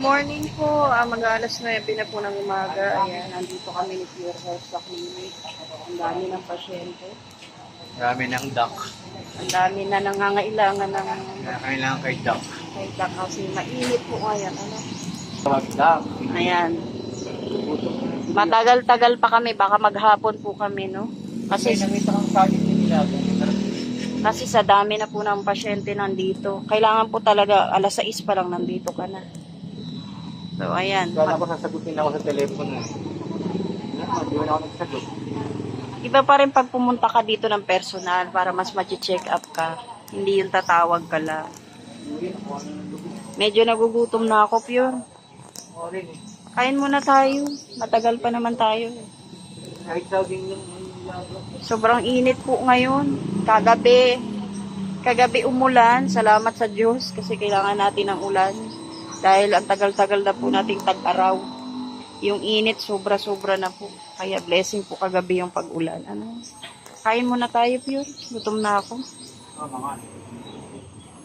Morning po, mag-alas 9 na po ng umaga. Ayan, nandito kami ni Pure Health sa clinic. Ang dami ng pasyente. Marami ng duck. Ang dami na nangangailangan ng Kailangan kay duck. kay doc kasi mainit po ngayon. Ano? Tawag duck. Ayan. Matagal-tagal pa kami, baka maghapon po kami, no? Kasi Kasi, nakita kang sagit na nilago. kasi sa dami na po ng pasyente nandito. Kailangan po talaga, alas 6 pa lang nandito ka na. So, ayan. Kala ko sasagutin ako sa telepono. Hindi mo na ako nagsagot. Iba pa rin pag pumunta ka dito ng personal para mas ma-check up ka. Hindi yung tatawag ka lang. Medyo nagugutom na ako, Pure. Oo rin eh. Kain muna tayo. Matagal pa naman tayo. Kahit saging yung nilago. Sobrang init po ngayon. Kagabi umulan. Salamat sa Diyos kasi kailangan natin ng ulan. Dahil ang tagal-tagal na po nating tag-araw. Yung init sobra-sobra na po. Kaya blessing po kagabi yung pag-ulan. Ano? Kain muna tayo, Pure. Gutom na ako. Mga.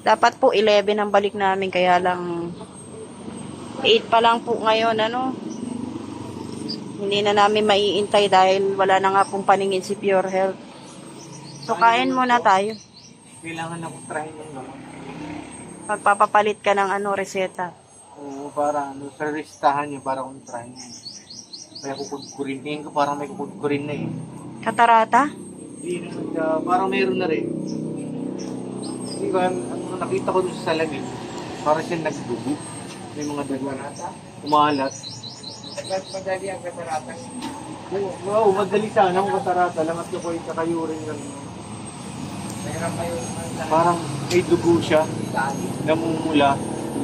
Dapat po 11 ang balik namin. Kaya lang 8 pa lang po ngayon. Ano? Hindi na namin maiintay dahil wala na nga pong paningin si Pure Health. So, kain muna tayo. Kailangan ako try yung gamot. Magpapapalit ka ng reseta. Oo, para sa listahan niyo para kung try niyo. Kaya kukudkurin. Tingin ko parang may kukudkurin na eh. Katarata? Hindi naman siya, parang mayroon na rin. Hindi ko, ang nakita ko doon sa salamin, parang siya nagdugo. May mga dagarata, umalat. Madali ang katarata. Wow, madali sana ang katarata. Langat ko yung kakayurin ng... Parang may dugo siya, namumula.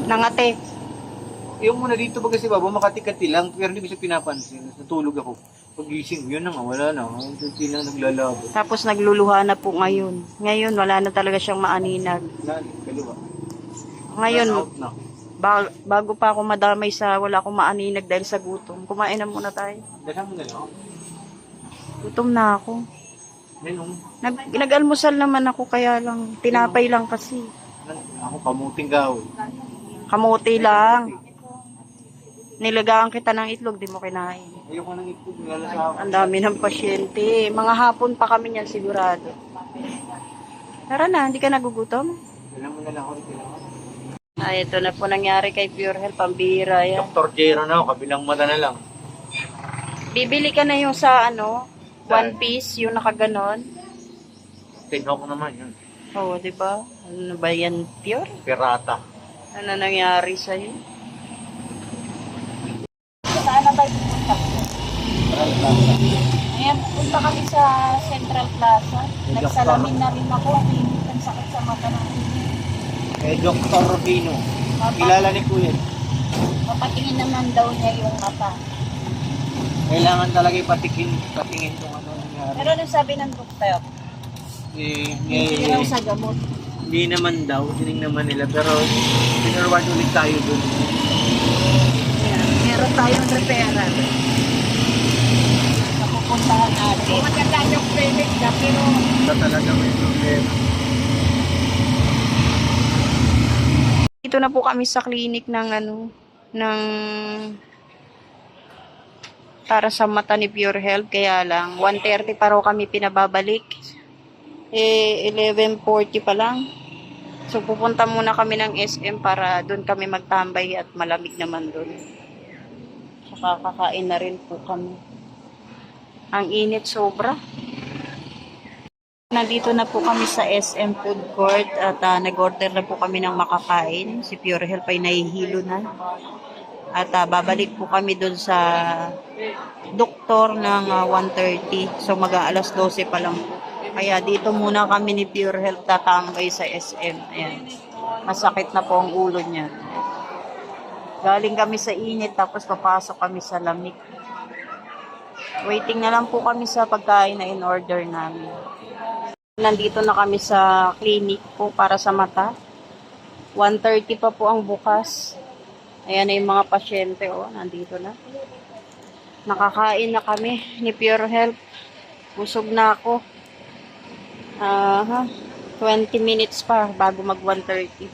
Nangate. Yung muna dito ba kasi baba, makati-kati lang, pero hindi ko siya pinapansin. Natulog ako. Pag-gising, yun na nga, wala na. Hindi lang naglalabo. Tapos nagluluha na po ngayon. Ngayon, wala na talaga siyang maaninag. Kaliwa. Ngayon, Out na. bago pa ako madamay sa wala akong maaninag dahil sa gutom. Kumain na muna tayo. Dalang mo na lang. Gutom na ako. Ganun. Nag-almusal naman ako kaya lang, tinapay lang kasi. Ako kamuting gawin. Kamuti lang. Nilagaan kita ng itlog, di mo kinain. Ayoko nang itlog, nilalasawa. Ang dami ng pasyente. Mga hapon pa kami niyan sigurado. Tara na, hindi ka nagugutom? Dalang mo na lang ako dito. Ay, ito na po nangyari kay Pure Health, pambira yan. Dr. Jero na ako, kabilang mata na lang. Bibili ka na yung sa one piece, yung nakaganon. Tinhok naman yun. Oo, di ba? Ano ba yan, Pure? Pirata. Ano nangyari sa'yo? Saan na tayo pupunta? Ayan, punta kami sa Central Plaza. Nagsalamin na rin ako. Ang init ang sakit sa mata ng Eh, Dr. Rubino. Kilala ni Kuya. papatingin naman daw niya yung mata. Kailangan talaga patingin kung ano nangyari. Pero ano sabi ng doktor? Hindi raw sa gamot. Hindi naman daw, sining naman nila. Pero, pinarward ulit tayo dun. Ayan, meron tayong referral. Napupuntahan natin. Maganda yung clinic na pero Ito talaga may problema. dito na po kami sa clinic ng ng para sa mata ni Pure Health, kaya lang 1:30 pa raw kami pinababalik. 11:40 pa lang. So pupunta muna kami ng SM para doon kami magtambay at malamig naman doon. Saka kakain na rin po kami. Ang init sobra. Nandito na po kami sa SM Food Court at nag-order na po kami ng makakain. Si Pure Health ay nahihilo na. At babalik po kami doon sa doktor ng 1:30. So mag-aalas 12 pa lang po. Kaya dito muna kami ni Pure Health tatambay sa SM. Ayan. Masakit na po ang ulo niya. Galing kami sa init tapos papasok kami sa lamig. Waiting na lang po kami sa pagkain na in-order namin. Nandito na kami sa clinic po para sa mata. 1:30 pa po ang bukas. Ayan na yung mga pasyente. Nandito na. Nakakain na kami ni Pure Health. Busog na ako. 20 minutes pa bago mag 1:30.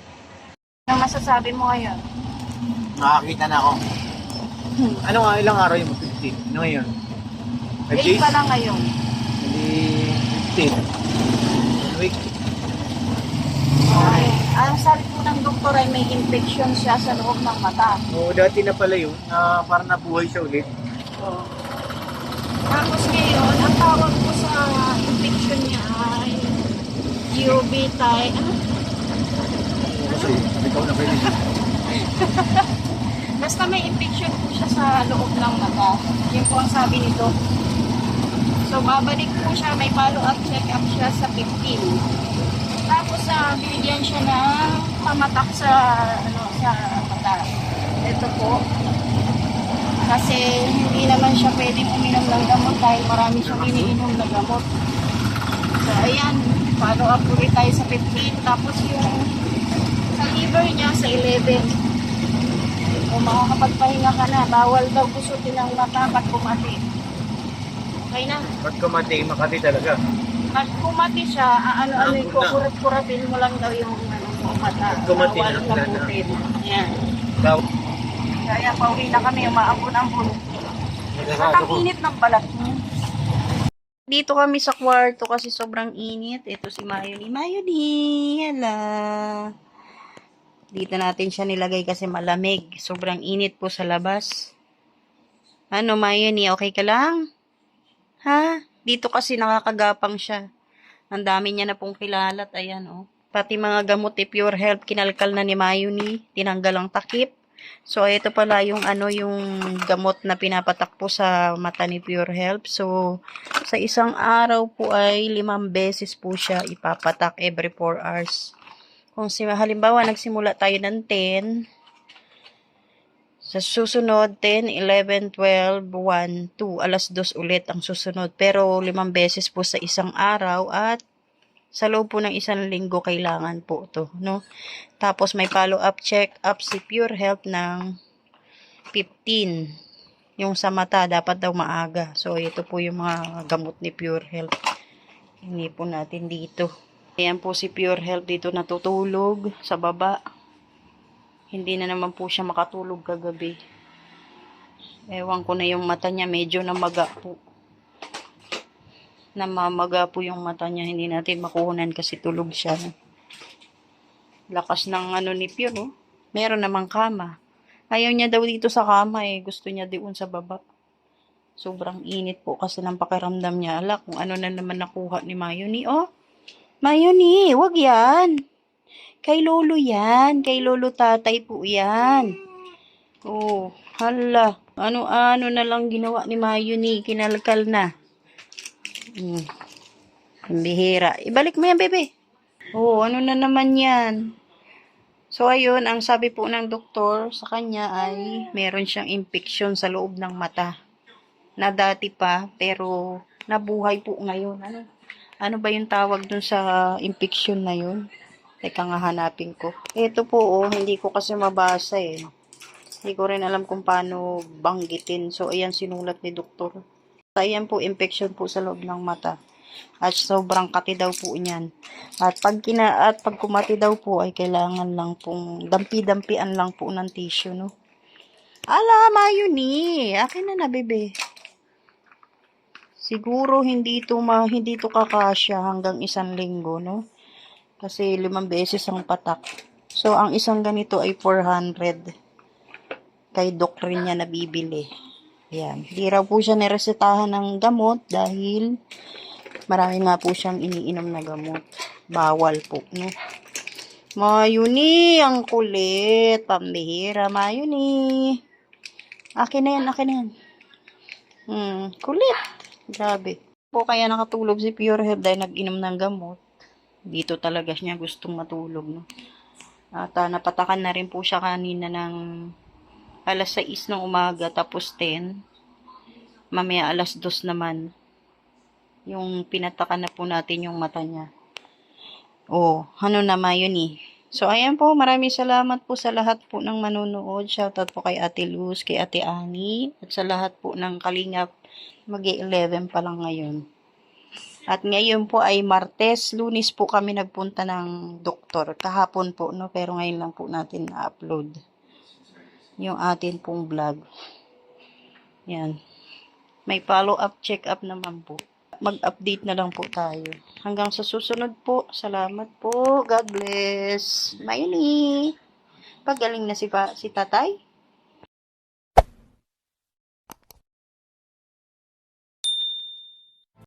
Ano masasabi mo ngayon? Nakakita na ako. Ano nga, ilang araw yung 15? Ano ngayon? 5 8 days? pa lang ngayon. Hindi 15. 1 week. Okay. Ang sabi po ng doktor ay may infection siya sa loob ng mata. Oo, dati na pala yun, na parang nabuhay siya ulit. So, tapos ngayon, ang tawag po sa infection niya ay uveitis. Ano? Kasi ikaw na pwede. Basta may infection po siya sa loob ng mata. Yun po ang sabi nito. So, babalik po siya, may follow-up check-up siya sa 15. Tapos, binigyan siya ng pamatak sa, sa mata. Ito po. Kasi, hindi naman siya pwedeng uminom ng gamot dahil marami siyang iniinom na gamot. So, ayan. Follow-up ulit tayo sa 15. Tapos, yung sa liver niya sa 11. Kung makakapagpahinga ka na, bawal daw gusutin ng mata pag kumati. Okay na. Pag kumati, Makati talaga. Pag kumati siya, ano ko, kurat-kuratin mo lang daw yung mata. Pag kumati Bawal na, wala na. kaputin. Ayan. Daw. Kaya pauwi na kami, umaambon-ambon. At ang init ng balat mo. Dito kami sa kwarto kasi sobrang init. Ito si Mayoni. Mayoni! Hala! Dito natin siya nilagay kasi malamig. Sobrang init po sa labas. Ano, Mayoni? Okay ka lang? Ha? Dito kasi nakakagapang siya. Ang dami niya na pong kilalat. Ayan, oh. Pati mga gamot ni Pure Health, kinalkal na ni Mayoni. Tinanggal ang takip. So, ito pala yung yung gamot na pinapatak po sa mata ni Pure Health. So, sa isang araw po ay 5 beses po siya ipapatak every 4 hours. Kung halimbawa, nagsimula tayo ng 10, sa susunod, 10, 11, 12, 1, 2, alas 2 ulit ang susunod. Pero 5 beses po sa isang araw at sa loob po ng 1 linggo kailangan po to, no? Tapos may follow-up check-up si Pure Health ng 15. Yung sa mata, dapat daw maaga. So, ito po yung mga gamot ni Pure Health. Hindi po natin dito. Ayan po si Pure Health dito natutulog sa baba. Hindi na naman po siya makatulog kagabi. Ewan ko na yung mata niya, medyo namaga po. Namamaga po yung mata niya, hindi natin makuhunan kasi tulog siya. Lakas ng ni Pure, oh. Meron namang kama. Ayaw niya daw dito sa kama eh. Gusto niya doon sa baba. Sobrang init po kasi ng pakiramdam niya. Ala, kung ano na naman nakuha ni Mayoni. Oh, Mayoni, wag yan. Kay lolo yan. Kay lolo tatay po yan. Oh, hala. Ano-ano na lang ginawa ni Mayoni. Kinalkal na. Ang bihira. Ibalik mo yan, bebe. Oh, ano na naman yan? So, ayun, ang sabi po ng doktor sa kanya ay meron siyang infection sa loob ng mata. Na dati pa, pero nabuhay po ngayon. Ano ba yung tawag dun sa infection na yun? Teka nga hanapin ko. Ito po, oh, hindi ko kasi mabasa eh. Hindi ko rin alam kung paano banggitin. So, ayan sinulat ni doktor. Ayan po, infection po sa loob ng mata. At sobrang kati daw po niyan. At pag kumati daw po ay kailangan lang pong dampi-dampian lang po ng tissue, no? Ala, Mayoni. Akin na bebe. Siguro hindi to kakasya hanggang 1 linggo, no? Kasi 5 beses ang patak. So, ang isang ganito ay 400. Kay doc rin niya nabibili. Ayan. Di raw po siya niresetahan ng gamot dahil marami nga po siyang iniinom na gamot. Bawal po, no? Mayoni, ang kulit. Pambihira, Mayoni. Akin na yan. Kulit. Grabe. Po kaya nakatulog si Pure Health dahil nag-inom ng gamot. Dito talaga siya gustong matulog, no? At napatakan na rin po siya kanina ng alas 6 ng umaga tapos 10. Mamaya alas 2 naman. Yung pinatakan na po natin yung mata niya. Oh, ano naman yun eh. So, ayan po. Maraming salamat po sa lahat po ng manonood. Shoutout po kay Ate Luz, kay Ate Ani, at sa lahat po ng kalingap. Mag-11 pa lang ngayon. At ngayon po ay Martes, Lunes po kami nagpunta ng doktor. Kahapon po, no? Pero ngayon lang po natin na-upload. yung atin pong vlog. Yan. May follow-up, check-up naman po. Mag-update na lang po tayo. Hanggang sa susunod po. Salamat po. God bless. Mayuni. Pagaling na si tatay.